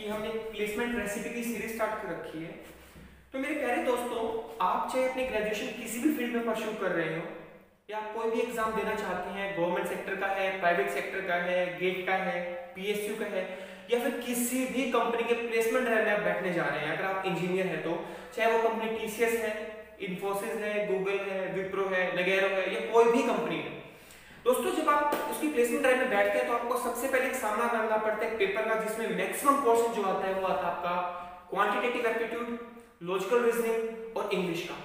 कि हमने placement recipe की सीरीज स्टार्ट कर रखी है। तो मेरे प्यारे दोस्तों, आप चाहे अपनी ग्रेजुएशन किसी भी फील्ड में परस्यू कर रहे हो या आप कोई भी एग्जाम देना चाहते हैं, गवर्नमेंट सेक्टर का है, प्राइवेट सेक्टर का है, गेट का है, पीएसयू का है, या फिर किसी भी कंपनी के प्लेसमेंट ड्राइव में आप बैठने जा रहे हैं, अगर आप इंजीनियर है तो चाहे वो कंपनी टीसीएस है, इन्फोसिस है, गूगल है, विप्रो है, नगेरो है, या कोई भी कंपनी है। दोस्तों, जब आप उसकी प्लेसमेंट ड्राइव में बैठते हैं तो आपको सबसे पहले एक सामना करना पड़ता है पेपर का, जिसमें मैक्सिमम पोर्शन जो आता है वो आता है आपका क्वांटिटेटिव एप्टीट्यूड, लॉजिकल रीजनिंग और इंग्लिश का।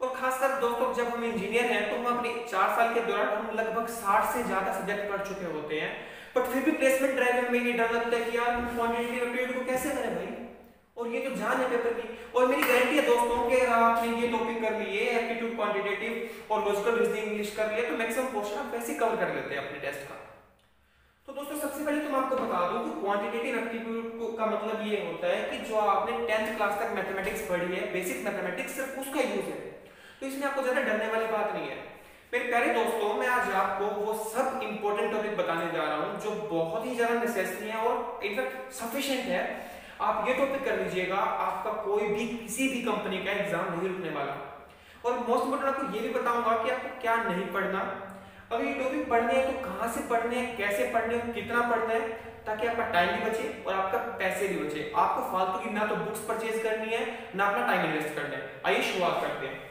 और खासकर दोस्तों, जब हम इंजीनियर हैं तो हम अपने 4 साल के दौरान हम लगभग 60 से ज्यादा सब्जेक्ट पढ़ चुके होते हैं, बट फिर भी प्लेसमेंट ड्राइव में हमें ये डर लगता है कि यार हम क्वांटिटेटिव एप्टीट्यूड को कैसे करें भाई, और ये तो जान है पेपर की। और मेरी गारंटी है दोस्तों कि अगर आपने ये टॉपिक कर लिए, एप्टीट्यूड, क्वांटिटेटिव और लॉजिकल रीजनिंग इंग्लिश कर लिया, तो मैक्सिमम पोर्शन आप वैसे कवर कर लेते हैं अपने टेस्ट का। तो दोस्तों, सबसे पहले तो मैं आपको बता दूं कि क्वांटिटेटिव एप्टीट्यूड का मतलब ये होता है कि जो आपने 10th क्लास तक मैथमेटिक्स पढ़ी है, बेसिक मैथमेटिक्स, सिर्फ उसका यूज है। तो इसमें आपको ज्यादा डरने वाली बात नहीं है। मेरे प्यारे दोस्तों, मैं आज आपको वो सब इंपॉर्टेंट टॉपिक बताने जा रहा हूं जो बहुत ही ज्यादा नेसेसरी है और इनफैक्ट सफिशिएंट है। आप ये टॉपिक कर लीजिएगा, आपका कोई भी किसी भी कंपनी का एग्जाम नहीं रुकने वाला। और मोस्ट इंपोर्टेंट आपको ये भी बताऊंगा कि आपको क्या नहीं पढ़ना, अगर ये टॉपिक पढ़ने हैं तो कहां से पढ़ने हैं, कैसे पढ़ने हैं, कितना पढ़ना है, ताकि आपका टाइम भी बचे और आपका पैसे भी बचे। आपको फालतू की ना तो बुक्स परचेज करनी है, ना अपना टाइम इन्वेस्ट करना है। आइए शुरुआत करते हैं।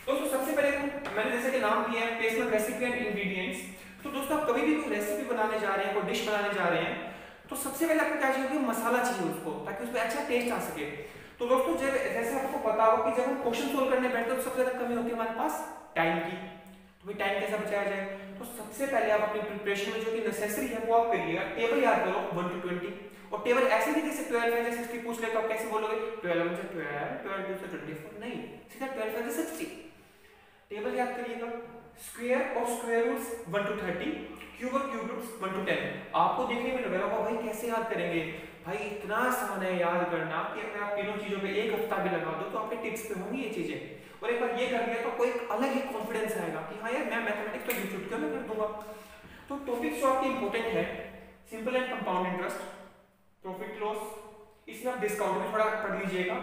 दोस्तों, सबसे पहले मैंने जैसे कि नाम दिया है प्लेसमेंट रेसिपी एंड इंग्रेडिएंट्स। तो दोस्तों, आप कभी भी कोई रेसिपी बनाने जा रहे हैं, कोई डिश बनाने जा रहे हैं, तो सबसे पहले आपको क्या चाहिए, मसाला चाहिए उसको, ताकि उसमें अच्छा टेस्ट आ सके। तो दोस्तों, जब जैसे आपको पता हो कि जब हम क्वेश्चन सोल्व करने बैठते हैं तो सबसे ज्यादा कमी होती है हमारे पास टाइम की। तो भाई टाइम कैसे बचाया जाए, तो सबसे पहले आप अपनी प्रिपरेशन में जो कि नेसेसरी है वो आप करिएगा। टेबल याद करो 1 to 20, और टेबल ऐसे नहीं जैसे 12 में से 60 पूछ ले तो आप कैसे बोलोगे 12 से 12, 12 से 24, नहीं, सीधा 12 से 60। टेबल याद करिएगा, स्क्वायर और स्क्वायर रूट्स 1 to 30, क्यूब और क्यूब रूट्स 1 to 10। आपको देखने में लग रहा होगा भाई कैसे याद करेंगे, भाई इतना आसान है याद करना कि अगर आप तीनों चीजों पे एक हफ्ता भी लगा दो तो आपके टिप्स पे होंगी ये चीजें। और एक बार ये कर लिया तो आपको एक अलग ही कॉन्फिडेंस आएगा कि हाँ यार मैं मैथमेटिक्स तो चुटकियों में कर दूंगा। तो टॉपिक्स जो आपके इंपॉर्टेंट है, simple and compound interest, profit loss, इसमें आप डिस्काउंट में थोड़ा पढ़ लीजिएगा,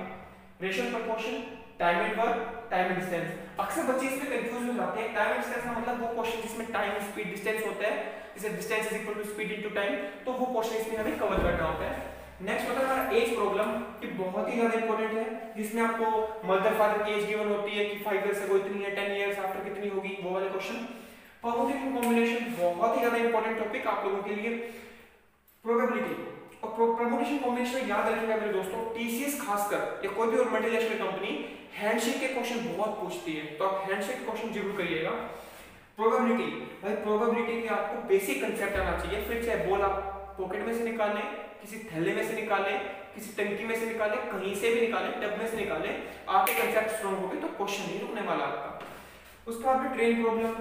ratio proportion, time and work, time and distance. अक्सर बच्चे इसमें कंफ्यूज हो जाते हैं। टाइम एंड डिस्टेंस का मतलब वो क्वेश्चन जिसमें टाइम, स्पीड, डिस्टेंस होता है, जैसे distance is equal to speed into time, तो वो क्वेश्चन इसमें हमें कवर करना होता है। नेक्स्ट होता है हमारा एज प्रॉब्लम, कि बहुत ही ज्यादा इंपॉर्टेंट है, जिसमें आपको मदर फादर की एज गिवन होती है कि 5 इयर्स अगो इतनी है, 10 इयर्स आफ्टर कितनी होगी, वो वाले क्वेश्चन। परमुटेशन कॉम्बिनेशन बहुत ही ज्यादा इंपॉर्टेंट टॉपिक आप लोगों के लिए। प्रोबेबिलिटी और परमुटेशन कॉम्बिनेशन याद रखिएगा मेरे दोस्तों, टीसीएस खासकर या कोई भी और मल्टीनेशनल कंपनी हैंडशेक के क्वेश्चन बहुत पूछती है, तो आप हैंडशेक के क्वेश्चन जरूर करिएगा। प्रोबेबिलिटी, भाई प्रोबेबिलिटी के आपको बेसिक कंसेप्ट आना चाहिए। फिर चाहे बॉल आप पॉकेट में से निकालें, किसी थैले में से निकालें, किसी टंकी में से निकालें, कहीं से भी निकालें, टब में से निकालें, आपके कंसेप्ट स्ट्रांग हो गए तो क्वेश्चन नहीं रुकने वाला आपका। उसके बाद ट्रेन प्रॉब्लम,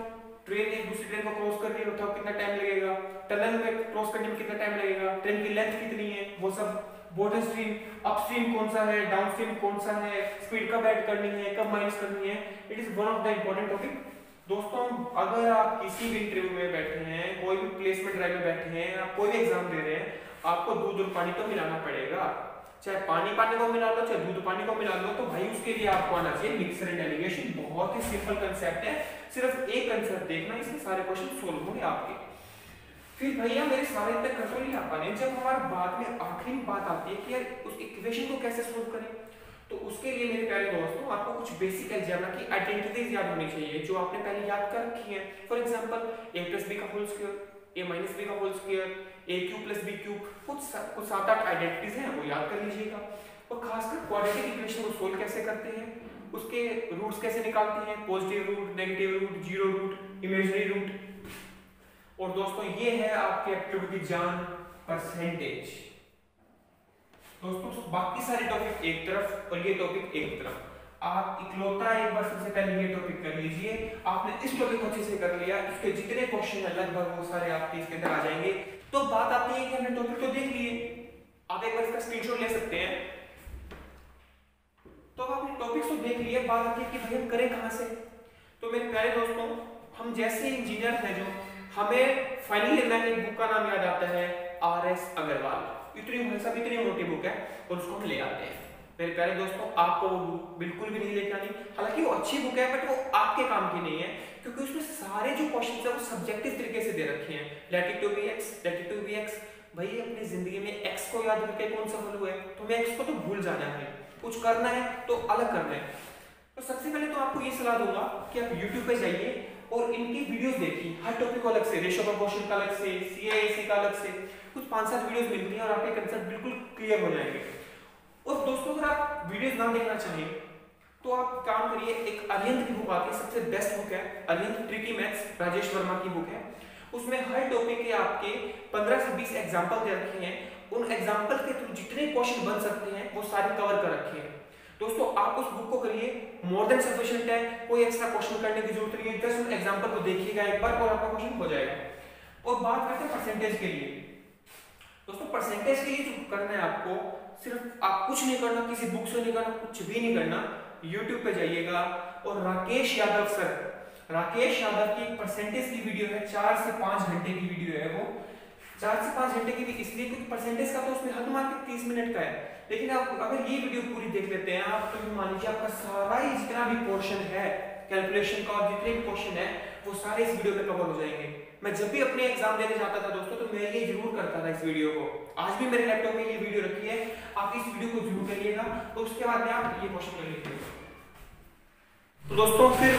ट्रेन एक दूसरी ट्रेन को क्रॉस कर रही है, बताओ कितना टाइम लगेगा, टनल में क्रॉस करने में कितना टाइम लगेगा, ट्रेन की लेंथ कितनी है, वो सब, बॉर्डर स्ट्रीम, अपस्ट्रीम कौन सा है, डाउनस्ट्रीम कौन सा है, स्पीड कब ऐड करनी है, कब माइनस करनी है, it is one of the important topic. दोस्तों, अगर आप किसी भी इंटरव्यू में बैठे हैं, कोई भी प्लेसमेंट ड्राइव में बैठे हैं, आप कोई भी एग्जाम दे रहे हैं, आपको दूध और पानी तो मिलाना पड़ेगा। चाहे पानी पानी को मिला लो, चाहे दूध पानी को मिला लो, तो भाई उसके लिए आपको आना चाहिए मिक्सर एंड एलिगेशन। बहुत ही सिंपल कंसेप्ट है, सिर्फ एक कंसेप्ट देखना, इसमें सारे क्वेश्चन सोल्व होंगे आपके। फिर भैया मेरे सारे इतने कंट्रोल नहीं आ पाने, जब हमारे बाद में आखिरी बात आती है कि यार उस इक्वेशन को कैसे सोल्व करें, तो उसके लिए मेरे प्यारे दोस्तों आपको कुछ बेसिक अलजेब्रा की आइडेंटिटीज याद होनी चाहिए जो आपने पहले याद कर रखी है। फॉर एग्जांपल a + b का होल स्क्वायर, a - b का होल स्क्वायर, a³ + b³, कुछ 7-8 आइडेंटिटीज हैं, वो याद कर लीजिएगा। और खासकर क्वाड्रेटिक इक्वेशन को सोल्व कैसे करते हैं, उसके रूट्स कैसे निकालते हैं, positive root, negative root, zero root, imaginary root. और दोस्तों, ये है आपके एप्टीट्यूड की जान, परसेंटेज। दोस्तों, बाकी सारे टॉपिक एक तरफ और ये टॉपिक एक तरफ। आप इकलौता एक बार सबसे पहले ये टॉपिक कर लीजिए। आपने इस टॉपिक को अच्छे से कर लिया, इसके जितने क्वेश्चन है लगभग वो सारे आपके इसके अंदर आ जाएंगे। तो बात आती है कि हमने टॉपिक तो देख लिए, आप एक बार इसका स्क्रीनशॉट ले सकते हैं। तो आपने टॉपिक तो देख लिए, बात आती है कि भाई हम करें कहां से। तो मेरे प्यारे दोस्तों, हम जैसे इंजीनियर हैं जो, हमें फाइनल ईयर में एक बुक का नाम याद आता है, RS अग्रवाल। इतनी भाई साहब इतनी मोटी बुक है, और उसको हम ले आते हैं। मेरे प्यारे दोस्तों, आपको वो बुक बिल्कुल भी नहीं लेके आनी। हालांकि वो अच्छी बुक है बट वो आपके काम की नहीं है, क्योंकि उसमें सारे जो क्वेश्चन है वो सब्जेक्टिव तरीके से दे रखे हैं। Let it to be x, let it to be x. भाई अपनी जिंदगी में एक्स को याद करके कौन सफल हुआ है? तुम्हें एक्स को तो भूल जाना है, कुछ करना है तो अलग करना है। तो सबसे पहले तो आपको ये सलाह दूंगा कि आप YouTube पे जाइए और इनकी वीडियोस देखिए, हर टॉपिक को अलग से, रेशियो प्रोपोर्शन का अलग से, CAAC का अलग से, कुछ 5-7 वीडियोस मिलती हैं और आपके कंसेप्ट बिल्कुल क्लियर हो जाएंगे। और दोस्तों अगर आप वीडियोस ना देखना चाहिए तो आप काम करिए, एक अरिहंत की बुक आती है, सबसे बेस्ट बुक है अरिहंत ट्रिकी मैथ्स, राजेश वर्मा की बुक है। उसमें हर टॉपिक के आपके 15 से 20 एग्जांपल दे रखे हैं, उन एग्जांपल के थ्रू जितने क्वेश्चन बन सकते हैं वो सारे कवर कर रखे हैं। दोस्तों आप उस बुक को करिए, मोर देन सफिशिएंट है, कोई एक्स्ट्रा क्वेश्चन करने की जरूरत नहीं है, जस्ट उन एग्जांपल को देखिएगा एक बार और आपका क्वेश्चन हो जाएगा। और बात करते हैं परसेंटेज के लिए। दोस्तों परसेंटेज के लिए जो करना है आपको, सिर्फ आप कुछ नहीं करना, किसी बुक से नहीं करना, कुछ भी नहीं करना, YouTube पे जाइएगा और राकेश यादव सर, राकेश यादव की परसेंटेज की वीडियो है, 4 से 5 घंटे की वीडियो है वो। 4 से 5 घंटे की भी इसलिए क्योंकि परसेंटेज का तो उसमें हद मार के 30 मिनट का है, लेकिन आप अगर ये वीडियो पूरी देख लेते हैं आप, तो मान लीजिए आपका सारा ही जितना भी पोर्शन है कैलकुलेशन का और जितने भी क्वेश्चन है वो सारे इस वीडियो में कवर हो जाएंगे। मैं जब भी अपने एग्जाम देने जाता था दोस्तों, तो मैं ये जरूर करता था इस वीडियो को। आज भी मेरे लैपटॉप में ये वीडियो रखी है, आप इस वीडियो को जरूर करिएगा, तो उसके बाद में आप ये क्वेश्चन कर लीजिएगा। तो दोस्तों फिर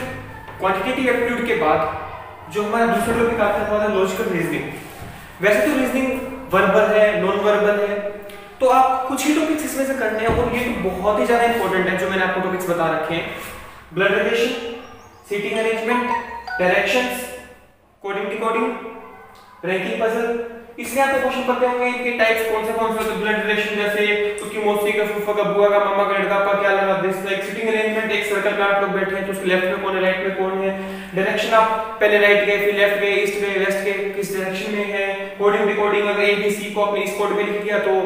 क्वांटिटेटिव एप्टीट्यूड के बाद जो हमारा दूसरा टॉपिक आता है वो है लॉजिकल रीजनिंग। वैसे तो रीजनिंग वर्बल है, नॉन वर्बल है, तो आप कुछ ही टॉपिक्स इसमें से करने हैं, और ये तो बहुत ही ज्यादा इंपॉर्टेंट है जो मैंने आपको टॉपिक्स बता रखे हैं। Blood relation, seating arrangement, directions, coding decoding, ranking puzzle. इसमें आपको क्वेश्चन पता होंगे इनके टाइप्स कौन से होते हैं। ब्लड रिलेशन जैसे उसकी मौसी का, फूफा का, बुआ का, मामा का, लड़का का क्या लगा, दिस लाइक। सीटिंग अरेंजमेंट, एक सर्कल में आप लोग बैठे हैं तो उसके लेफ्ट में कौन है, राइट में कौन है। डायरेक्शन, आप पहले राइट गए, फिर लेफ्ट गए, ईस्ट गए, वेस्ट गए, किस डायरेक्शन में है। कोडिंग डिकोडिंग, अगर ABC को आपने इस कोड में लिख दिया तो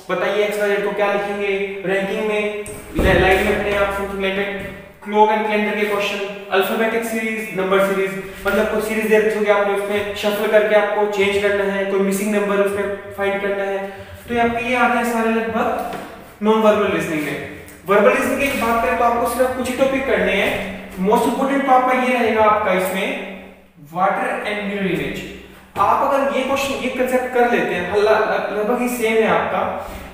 बताइए XYZ को क्या लिखेंगे। रैंकिंग में लाइन में अपने आप something like clock and calendar के question, alphabetic series, number series, मतलब कोई सीरीज दे रखी होगी आपने, उसमें शफल करके आपको चेंज करना है, कोई मिसिंग नंबर उसमें फाइंड करना है। तो ये आपके ये आते हैं सारे लगभग नॉन वर्बल रीजनिंग में। वर्बल रीजनिंग की बात करें तो आपको सिर्फ कुछ ही टॉपिक करने हैं। मोस्ट इंपोर्टेंट तो आपका ये रहेगा आपका इसमें वाटर एंड मिरर इमेज। आप अगर ये क्वेश्चन, ये कंसेप्ट कर लेते हैं, लगभग ही सेम है आपका,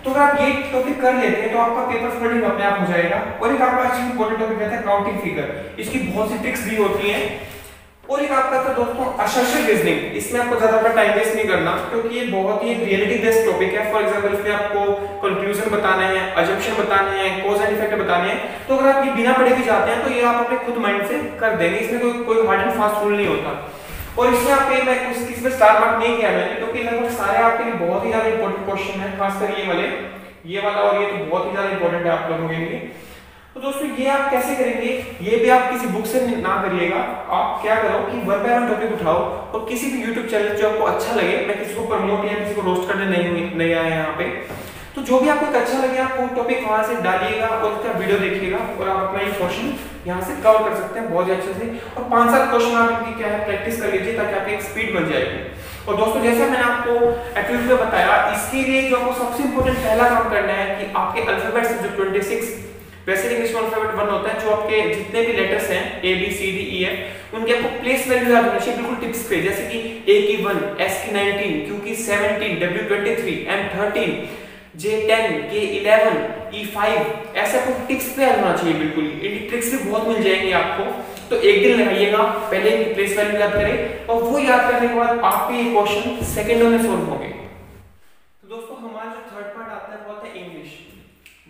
तो अगर आप ये टॉपिक कर लेते हैं तो आपका पेपर फ्लोटिंग अपने आप हो जाएगा। और एक आपका अच्छी इंपॉर्टेंट टॉपिक रहता है काउंटिंग फिगर, इसकी बहुत सी ट्रिक्स भी होती हैं। और एक आपका था दोस्तों असर्शन रीजनिंग, इसमें आपको ज्यादा टाइम वेस्ट नहीं करना, क्योंकि ये बहुत ही रियलिटी बेस्ड टॉपिक है। फॉर एग्जांपल इसमें आपको कंक्लूजन बताने हैं, अजम्पशन बताने हैं, कॉज एंड इफेक्ट बताने हैं। तो अगर आप ये बिना पढ़े भी जाते हैं तो ये आप अपने खुद माइंड से कर देंगे, इसमें कोई हार्ड एंड फास्ट रूल नहीं होता। और इसमें आपके मैं किसी पे स्टार मार्क नहीं किया मैंने, क्योंकि लगभग सारे आपके लिए बहुत ही ज्यादा इंपॉर्टेंट क्वेश्चन है, खासकर ये वाले, ये वाला और ये तो बहुत ही ज्यादा इंपॉर्टेंट है आप लोगों के लिए। तो दोस्तों ये आप कैसे करेंगे, ये भी आप किसी बुक से ना करिएगा। आप क्या करो कि वन बाय वन टॉपिक उठाओ और किसी भी YouTube चैनल जो आपको अच्छा लगे, मैं किसी को प्रमोट या किसी को रोस्ट करने नहीं आया यहाँ पे, तो जो भी आपको अच्छा लगे आप वो टॉपिक वहां से डालिएगा और उसका वीडियो देखिएगा और आप अपना ये क्वेश्चन यहाँ से कवर कर सकते हैं बहुत ही अच्छे से। और 5-7 क्वेश्चन आप इनकी क्या है प्रैक्टिस कर लीजिए ताकि आपकी एक स्पीड बन जाएगी। और दोस्तों जैसे मैंने आपको एक्टिविटी में बताया, इसके लिए जो आपको सबसे इंपॉर्टेंट पहला काम करना है कि आपके अल्फाबेट्स जो 26 बेसिक इंग्लिश अल्फाबेट 1 होता है, जो आपके जितने भी लेटर्स हैं ABCDEF, उनके आपको प्लेस वैल्यू याद होनी चाहिए बिल्कुल टिप्स पे, जैसे कि A की 1, S की 19, Q की 17, W 23, M 13, J 10, K 11, E 5, ऐसे आपको टिप्स पे याद होना चाहिए बिल्कुल। इनकी ट्रिक्स भी बहुत मिल जाएंगी आपको, तो एक दिन लगाइएगा, पहले इनकी प्लेस वैल्यू याद करें और वो याद करने के बाद आपके ये क्वेश्चन सेकंडों में सोल्व होंगे। तो दोस्तों हमारा जो थर्ड पार्ट आता है वो आता है इंग्लिश।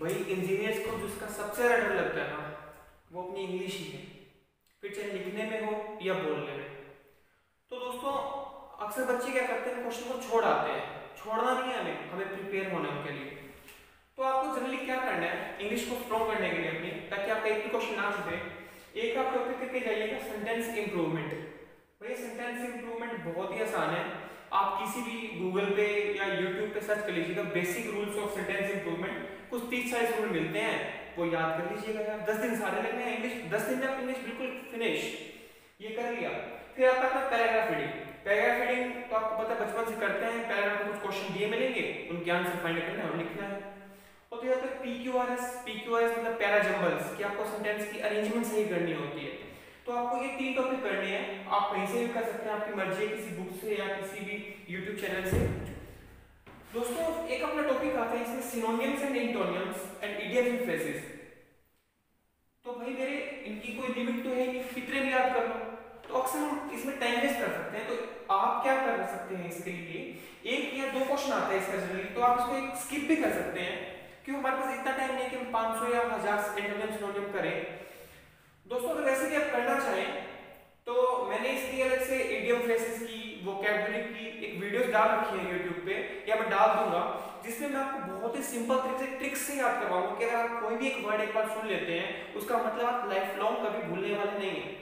भाई इंजीनियर्स को जिसका सबसे ज्यादा डर लगता है ना, वो अपनी इंग्लिश ही है, फिर चाहे लिखने में हो या बोलने में। तो दोस्तों अक्सर बच्चे क्या करते हैं, क्वेश्चन को छोड़ आते हैं। छोड़ना नहीं है हमें प्रिपेयर होना उनके लिए। तो आपको जनरली क्या करना है इंग्लिश को स्ट्रॉन्ग करने के लिए अपनी, ताकि आपका एक भी क्वेश्चन ना छूटे, एक आप टॉपिक करके जाइएगा सेंटेंस इंप्रूवमेंट। भाई सेंटेंस इंप्रूवमेंट बहुत ही आसान है, आप किसी भी गूगल पे या यूट्यूब पे सर्च कर लीजिएगा basic rules of sentence improvement, कुछ 30-40 रूल मिलते हैं, वो याद कर लीजिएगा यार। 10 दिन सारे लगने हैं इंग्लिश, 10 दिन में आप इंग्लिश बिल्कुल फिनिश, ये कर लिया। फिर आता है पैराग्राफ रीडिंग। पैराग्राफ रीडिंग तो आपको पता है बचपन से करते हैं, पैराग्राफ में कुछ क्वेश्चन दिए मिलेंगे, उनके आंसर फाइंड करना है और लिखना है। और तो यहाँ पे पीक्यूआरएस मतलब पैरा जंबल्स कि आपको सेंटेंस की अरेंजमेंट सही करनी होती है। तो आपको ये 3 टॉपिक करने हैं, आप कहीं से भी कर सकते हैं, आपकी मर्जी है, किसी बुक से या किसी भी यूट्यूब चैनल से। दोस्तों एक अपना टॉपिक आता है इसमें synonyms and antonyms and idioms and phrases. तो भाई मेरे इनकी कोई लिमिट तो है नहीं, कितने भी याद कर लो। तो अक्सर हम इसमें टाइम वेस्ट कर सकते हैं, तो आप क्या कर सकते हैं इसके लिए, 1 या 2 क्वेश्चन आता है इसका जनरली, तो आप इसको एक स्किप भी कर सकते हैं, क्योंकि हमारे पास इतना टाइम नहीं कि हम 500 या 1000 एंटोनिम सिनोनिम करें। दोस्तों अगर वैसे भी आप करना चाहें तो मैंने इसकी अलग से इडियम फ्रेजेस की, वोकैबुलरी की एक वीडियोस डाल रखी है YouTube पे, या मैं डाल दूंगा, जिसमें मैं आपको बहुत ही सिंपल तरीके से ट्रिक्स से याद करवाऊंगा कि अगर आप कोई भी एक वर्ड एक बार सुन लेते हैं उसका मतलब आप लाइफ लॉन्ग कभी भूलने वाले नहीं है।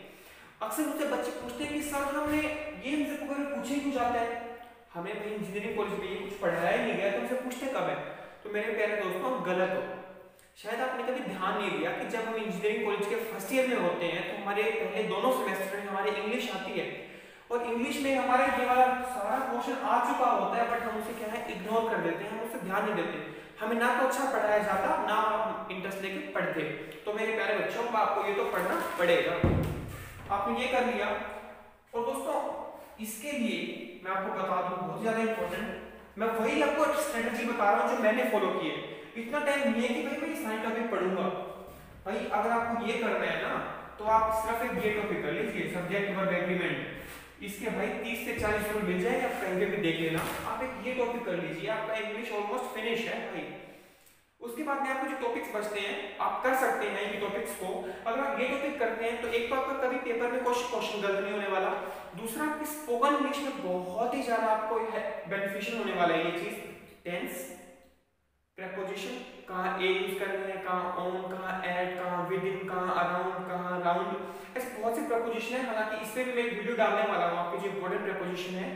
अक्सर मुझसे बच्चे पूछते हैं कि सर हमने ये हमसे कोई पूछे ही क्यों जाता है, हमें भाई इंजीनियरिंग कॉलेज में ये कुछ पढ़ाया ही नहीं गया तो हमसे पूछते कब है। तो मेरे प्यारे दोस्तों हम गलत हो। शायद आपने कभी ध्यान नहीं दिया कि जब हम इंजीनियरिंग कॉलेज के फर्स्ट ईयर में होते हैं तो हमारे पहले दोनों सेमेस्टर में हमारी इंग्लिश आती है, और इंग्लिश में हमारा ये वाला सारा क्वेश्चन आ चुका होता है, बट हम उसे क्या है इग्नोर कर देते हैं, हम उसे ध्यान नहीं देते, हमें ना तो अच्छा पढ़ाया जाता ना हम इंटरेस्ट लेके पढ़ते। तो मेरे प्यारे बच्चों आपको ये तो पढ़ना पड़ेगा, आपने ये कर लिया। और दोस्तों इसके लिए मैं आपको बता दूं बहुत ज्यादा इंपॉर्टेंट, मैं वही आपको स्ट्रेटजी बता रहा हूँ जो मैंने फॉलो की है। इतना टाइम नहीं है कि भाई मैं इस साइंस टॉपिक पढ़ूंगा, भाई अगर आपको ये करना है ना तो आप सिर्फ एक ये टॉपिक कर लीजिए, सब्जेक्ट वर्ब एग्रीमेंट, इसके भाई 30 से 40 रूल मिल जाए, आप कहीं भी देख लेना, आप एक ये टॉपिक कर लीजिए, आपका इंग्लिश ऑलमोस्ट फिनिश है भाई। उसके बाद में आपको जो टॉपिक्स बचते हैं आप कर सकते हैं ये टॉपिक्स को, अगर आप ये टॉपिक करते हैं तो एक तो आपका कभी पेपर में क्वेश्चन गलत नहीं होने वाला, दूसरा आपकी स्पोकन इंग्लिश में बहुत ही ज्यादा आपको बेनिफिशियल होने वाला है ये चीज। टेंस, प्रेपोजिशन, कहाँ ए यूज करना है, कहाँ ऑन, कहाँ एट, कहाँ विद इन, कहाँ अराउंड, कहाँ राउंड, ऐसे बहुत से प्रेपोजिशन है। हालांकि इस पे भी मैं एक वीडियो डालने वाला हूँ, आपके जो इंपॉर्टेंट प्रेपोजिशन है।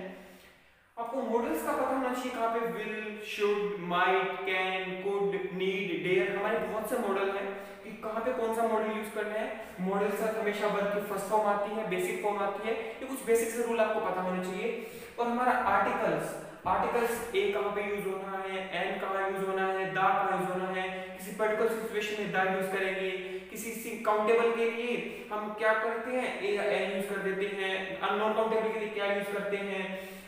आपको मॉडल्स का पता होना चाहिए, कहाँ पे will, should, might, can, could, need, dare, हमारे बहुत से मॉडल हैं कि कहाँ पे कौन सा मॉडल यूज करना है। मॉडल से हमेशा वर्ब की फर्स्ट फॉर्म आती है, बेसिक फॉर्म आती है, ये कुछ बेसिक से रूल आपको पता होने चाहिए। और हमारा आर्टिकल्स ए कहाँ पे यूज होना है, एन कहाँ यूज होना है, दा कहाँ यूज होना है, किसी पर्टिकुलर सिचुएशन में दा यूज करेंगे, किसी काउंटेबल के लिए हम क्या करते हैं ए या एन यूज कर देते हैं, अननोन काउंटेबल के लिए क्या यूज करते हैं,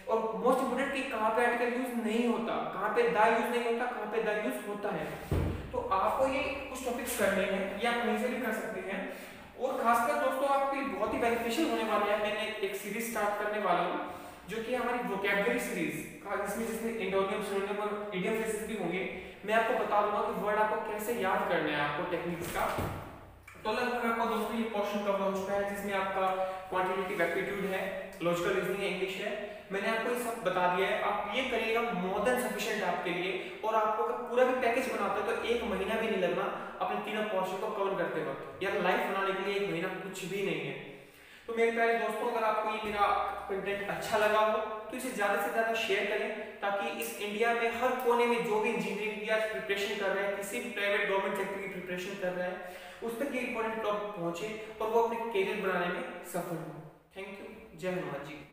और मोस्ट इंपोर्टेंट कि कहाँ पे आर्टिकल यूज नहीं होता, कहाँ पे दा यूज नहीं होता, कहाँ पे दा यूज होता है। तो आपको ये कुछ टॉपिक्स करने हैं, ये आप कहीं से भी कर सकते हैं। और खासकर दोस्तों आपके लिए बहुत ही बेनिफिशियल होने वाला है, मैंने एक सीरीज स्टार्ट करने वाला हूँ जो कि हमारी वोकैबुलरी सीरीज का, जिसमें एंटोनियम, सिनोनिम और इडियम फ्रेजेस भी होंगे। मैं आपको बता दूंगा कि वर्ड आपको कैसे याद करना है, आपको टेक्निक्स का। तो लगभग आपका दोस्तों ये पोर्शन कवर हो चुका है, जिसमें आपका क्वांटिटेटिव एप्टीट्यूड है, लॉजिकल रीजनिंग है, इंग्लिश है, मैंने आपको ये सब बता दिया है। आप ये करिएगा मोर देन सफिशिएंट आपके लिए, और आपको अगर पूरा भी पैकेज बनाते हो तो 1 महीना भी नहीं लगना अपने तीनों पोर्शन को कवर करते वक्त। यार लाइफ बनाने के लिए 1 महीना कुछ भी नहीं है। तो मेरे प्यारे दोस्तों अगर आपको ये मेरा कंटेंट अच्छा लगा हो तो इसे ज़्यादा से ज़्यादा शेयर करें, ताकि इस इंडिया में हर कोने में जो भी इंजीनियरिंग की आज प्रिपरेशन कर रहे हैं, किसी भी प्राइवेट गवर्नमेंट सेक्टर की प्रिपरेशन कर रहे हैं, उस तक ये इंपॉर्टेंट टॉपिक पहुंचे और वो अपने करियर बनाने में सफल हो। Thank you. जय हनुमान जी।